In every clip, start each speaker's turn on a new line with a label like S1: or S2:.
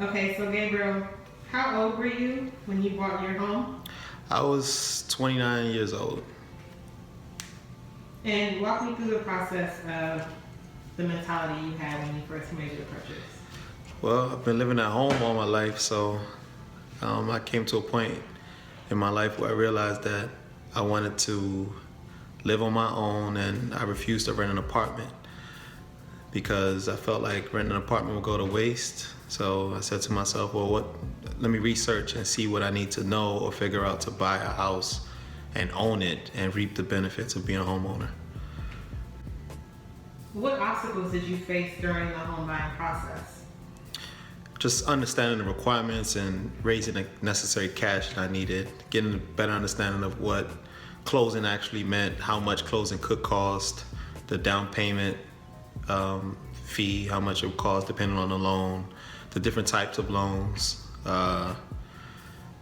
S1: Okay, so Gabriel, how old were you when you bought your home?
S2: I was 29 years old.
S1: And walk me through the process of the mentality you had when you first made your purchase.
S2: Well, I've been living at home all my life, so I came to a point in my life where I realized that I wanted to live on my own, and I refused to rent an apartment because I felt like renting an apartment would go to waste. So I said to myself, well, let me research and see what I need to know or figure out to buy a house and own it and reap the benefits of being a homeowner.
S1: What obstacles did you face during the home buying process?
S2: Just understanding the requirements and raising the necessary cash that I needed, getting a better understanding of what closing actually meant, how much closing could cost, the down payment fee, how much it would cost depending on the loan, the different types of loans.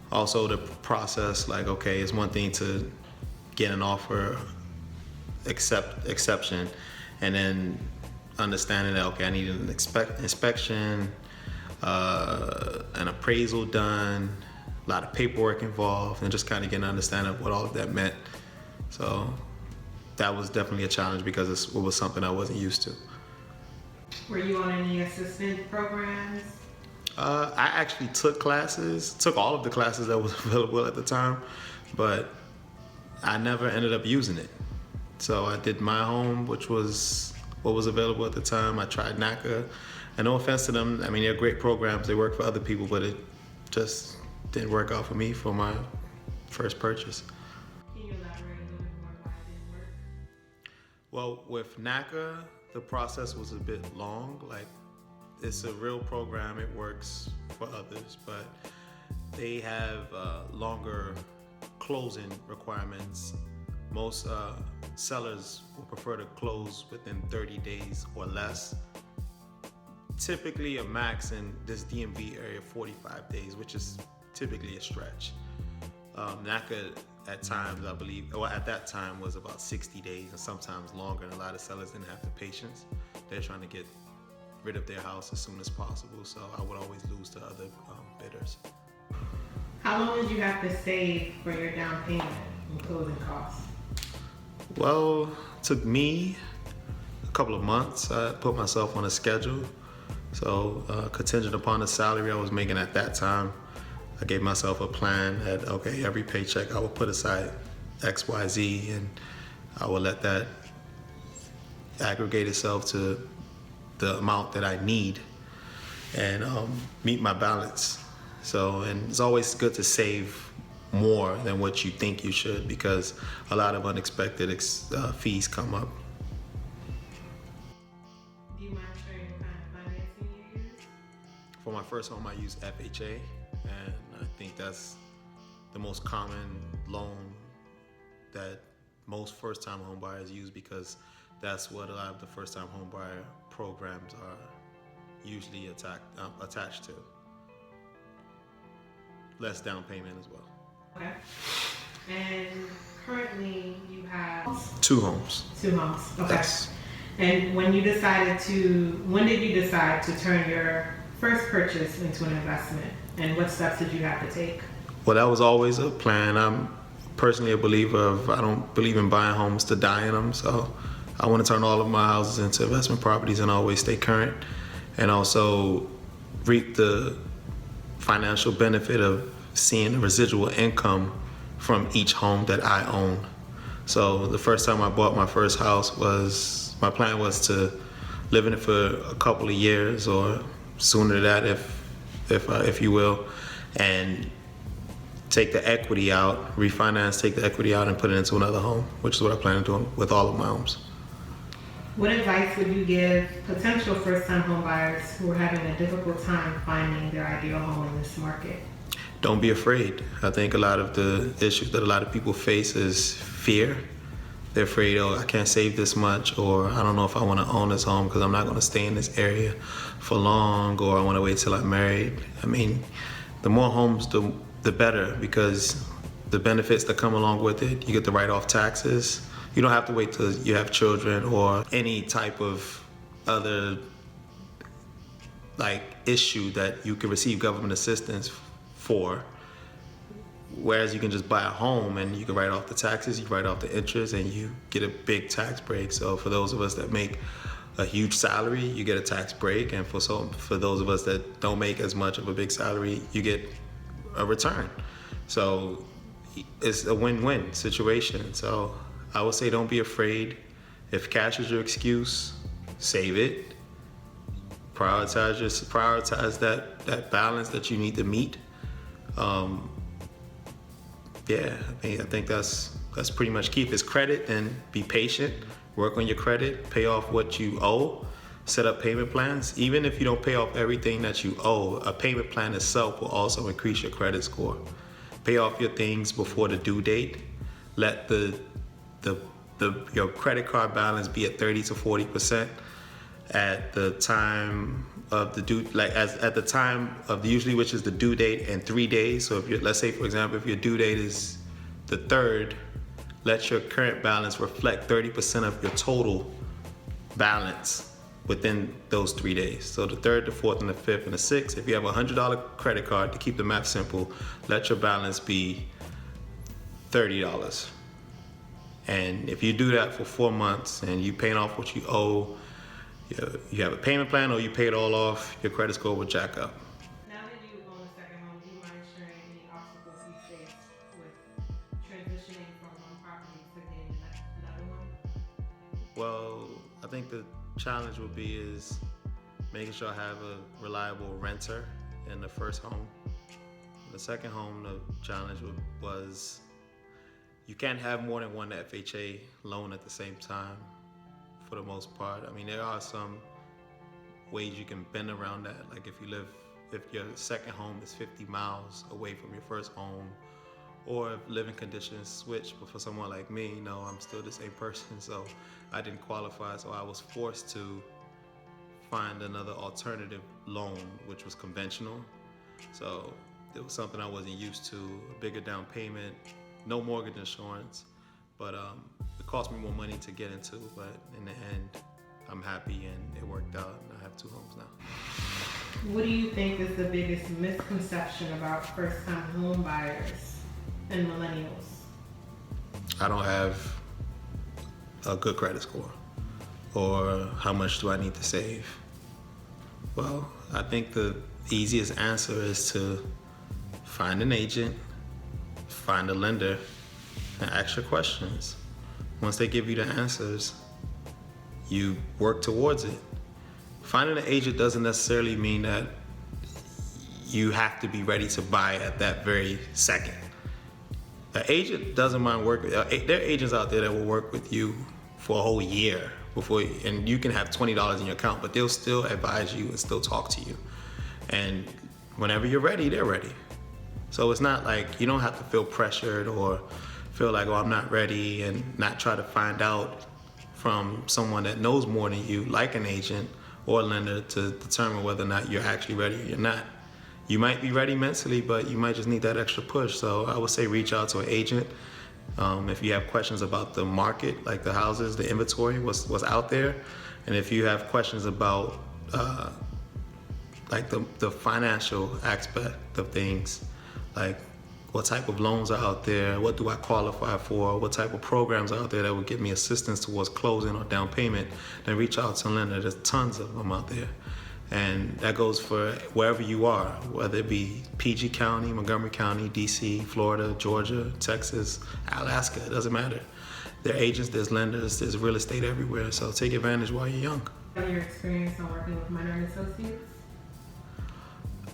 S2: Also the process, like, okay, it's one thing to get an offer, exception, and then understanding that, okay, I need an inspection, an appraisal done, a lot of paperwork involved, and just kind of getting an understanding of what all of that meant. So that was definitely a challenge because it was something I wasn't used to.
S1: Were you on any assistant programs?
S2: I actually took all of the classes that was available at the time, but I never ended up using it. So I did My Home, which was what was available at the time. I tried NACA, and no offense to them, I mean, they're great programs, they work for other people, but it just didn't work out for me for my first purchase.
S1: Can you elaborate a little bit more why it didn't work?
S2: Well, with NACA, the process was a bit long. Like, it's a real program, it works for others, but they have longer closing requirements. Most sellers will prefer to close within 30 days or less. Typically a max in this DMV area, 45 days, which is typically a stretch. NACA at times, I believe, well, at that time was about 60 days and sometimes longer, and a lot of sellers didn't have the patience. They're trying to get rid of their house as soon as possible, so I would always lose to other bidders.
S1: How long did you have to save for your down payment and closing costs?
S2: Well, it took me a couple of months. I put myself on a schedule. So contingent upon the salary I was making at that time, I gave myself a plan that, okay, every paycheck I would put aside X, Y, Z, and I would let that aggregate itself to the amount that I need and meet my balance. So, and it's always good to save more than what you think you should because a lot of unexpected fees come up.
S1: Do you mind sharing what kind of financing you used?
S2: For my first home, I used FHA, and I think that's the most common loan that most first-time home buyers use because that's what a lot of the first-time home buyer programs are usually attached to. Less down payment as well.
S1: Okay. And currently you have
S2: Two homes.
S1: two homes. Okay.
S2: Yes.
S1: And when did you decide to turn your first purchase into an investment? And what steps did you have to take?
S2: Well, that was always a plan. I'm personally a believer of, I don't believe in buying homes to die in them. So I want to turn all of my houses into investment properties and always stay current and also reap the financial benefit of seeing the residual income from each home that I own. So the first time I bought my first house my plan was to live in it for a couple of years or sooner than that if you will, and take the equity out, refinance, take the equity out and put it into another home, which is what I plan on doing with all of my homes.
S1: What advice would you give potential first-time home buyers who are having a difficult time finding their ideal home in this market?
S2: Don't be afraid. I think a lot of the issues that a lot of people face is fear. They're afraid, oh, I can't save this much, or I don't know if I want to own this home because I'm not going to stay in this area for long, or I want to wait till I'm married. I mean, the more homes, the better, because the benefits that come along with it, you get to write off taxes. You don't have to wait till you have children or any type of other like issue that you can receive government assistance for. Whereas you can just buy a home and you can write off the taxes, you write off the interest, and you get a big tax break. So for those of us that make a huge salary, you get a tax break, and for those of us that don't make as much of a big salary, you get a return. So it's a win-win situation. So I would say don't be afraid. If cash is your excuse, save it. Prioritize that balance that you need to meet. I think that's pretty much key. If it's credit, then be patient. Work on your credit. Pay off what you owe. Set up payment plans. Even if you don't pay off everything that you owe, a payment plan itself will also increase your credit score. Pay off your things before the due date. Let your credit card balance be at 30 to 40% at the time of the due, at the time of usually, which is the due date, in 3 days. So if let's say for example, if your due date is the 3rd, let your current balance reflect 30% of your total balance within those 3 days. So the 3rd, the 4th, and the 5th, and the 6th. If you have a $100 credit card, to keep the math simple, let your balance be $30. And if you do that for 4 months and you paying off what you owe, you have a payment plan, or you pay it all off, your credit score will jack up.
S1: Now that you own a second home, do you mind sharing any obstacles you faced with transitioning from one property to getting another one?
S2: Well, I think the challenge would be is making sure I have a reliable renter in the first home. The second home, the challenge was you can't have more than one FHA loan at the same time. For the most part, I mean, there are some ways you can bend around that. Like if your second home is 50 miles away from your first home, or if living conditions switch. But for someone like me, I'm still the same person, so I didn't qualify. So I was forced to find another alternative loan, which was conventional. So it was something I wasn't used to. A bigger down payment, no mortgage insurance. But it cost me more money to get into, but in the end, I'm happy and it worked out, and I have 2 homes now.
S1: What do you think is the biggest misconception about first-time home buyers and millennials?
S2: I don't have a good credit score, or how much do I need to save? Well, I think the easiest answer is to find an agent, find a lender, and ask your questions. Once they give you the answers, you work towards it. Finding an agent doesn't necessarily mean that you have to be ready to buy at that very second. An agent doesn't mind working. There are agents out there that will work with you for a whole year and you can have $20 in your account, but they'll still advise you and still talk to you. And whenever you're ready, they're ready. So it's not like you don't have to feel pressured or feel like, I'm not ready, and not try to find out from someone that knows more than you, like an agent or a lender, to determine whether or not you're actually ready or you're not. You might be ready mentally, but you might just need that extra push. So I would say reach out to an agent. If you have questions about the market, like the houses, the inventory, what's out there. And if you have questions about like the financial aspect of things, like what type of loans are out there, what do I qualify for, what type of programs are out there that would give me assistance towards closing or down payment, then reach out to a lender. There's tons of them out there. And that goes for wherever you are, whether it be PG County, Montgomery County, DC, Florida, Georgia, Texas, Alaska, it doesn't matter. There are agents, there's lenders, there's real estate everywhere, so take advantage while you're young.
S1: Your experience on working with Minor and Associates?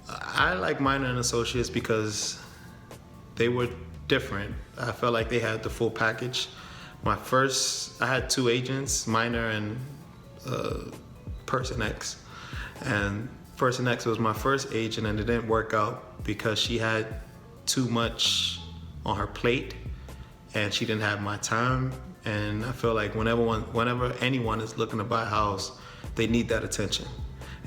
S2: I like Minor and Associates because they were different. I felt like they had the full package. I had 2 agents, Minor and Person X. And Person X was my first agent, and it didn't work out because she had too much on her plate and she didn't have my time. And I feel like whenever anyone is looking to buy a house, they need that attention.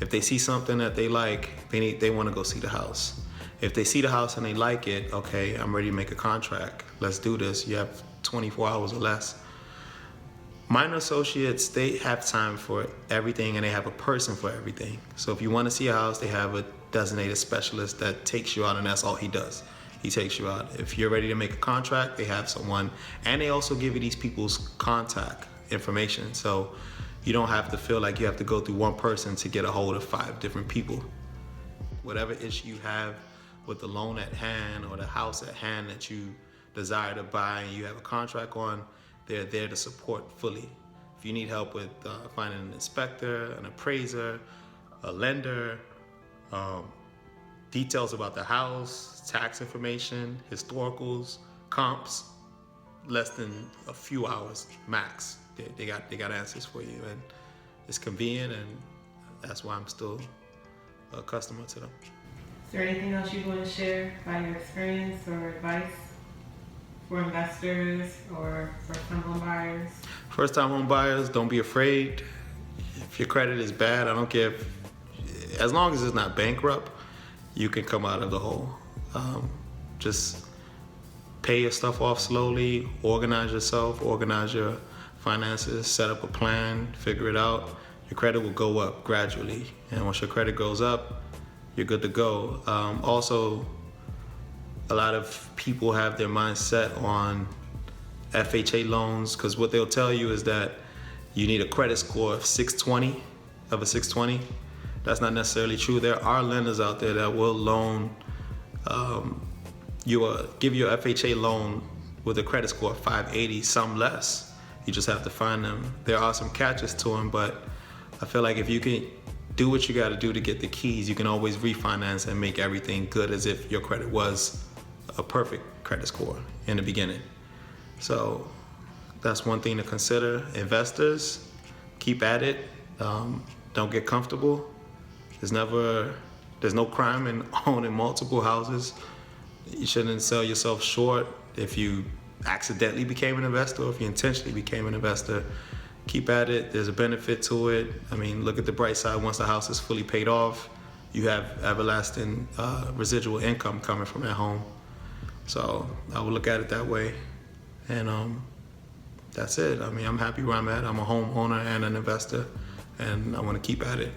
S2: If they see something that they like, they want to go see the house. If they see the house and they like it, okay, I'm ready to make a contract. Let's do this. You have 24 hours or less. Minor associates, they have time for everything and they have a person for everything. So if you want to see a house, they have a designated specialist that takes you out, and that's all he does. He takes you out. If you're ready to make a contract, they have someone, and they also give you these people's contact information. So you don't have to feel like you have to go through one person to get a hold of 5 different people. Whatever issue you have with the loan at hand or the house at hand that you desire to buy and you have a contract on, they're there to support fully. If you need help with finding an inspector, an appraiser, a lender, details about the house, tax information, historicals, comps, less than a few hours max. They got answers for you, and it's convenient, and that's why I'm still a customer to them.
S1: Is there anything else you want to share about your experience or advice for investors or first-time home buyers?
S2: First-time home buyers, don't be afraid. If your credit is bad, I don't care as long as it's not bankrupt, you can come out of the hole. Just pay your stuff off slowly, organize yourself, organize your finances, set up a plan, figure it out. Your credit will go up gradually, and once your credit goes up, you're good to go. Also, a lot of people have their mind set on FHA loans, because what they'll tell you is that you need a credit score of 620, of a 620. That's not necessarily true. There are lenders out there that will loan give you a FHA loan with a credit score of 580, some less. You just have to find them. There are some catches to them, but I feel like if you can do what you got to do to get the keys, you can always refinance and make everything good as if your credit was a perfect credit score in the beginning. So that's one thing to consider. Investors, keep at it. Don't get comfortable. There's no crime in owning multiple houses. You shouldn't sell yourself short if you accidentally became an investor or if you intentionally became an investor. Keep at it. There's a benefit to it. I mean, look at the bright side. Once the house is fully paid off, you have everlasting residual income coming from that home. So I would look at it that way. And that's it. I mean, I'm happy where I'm at. I'm a homeowner and an investor, and I want to keep at it.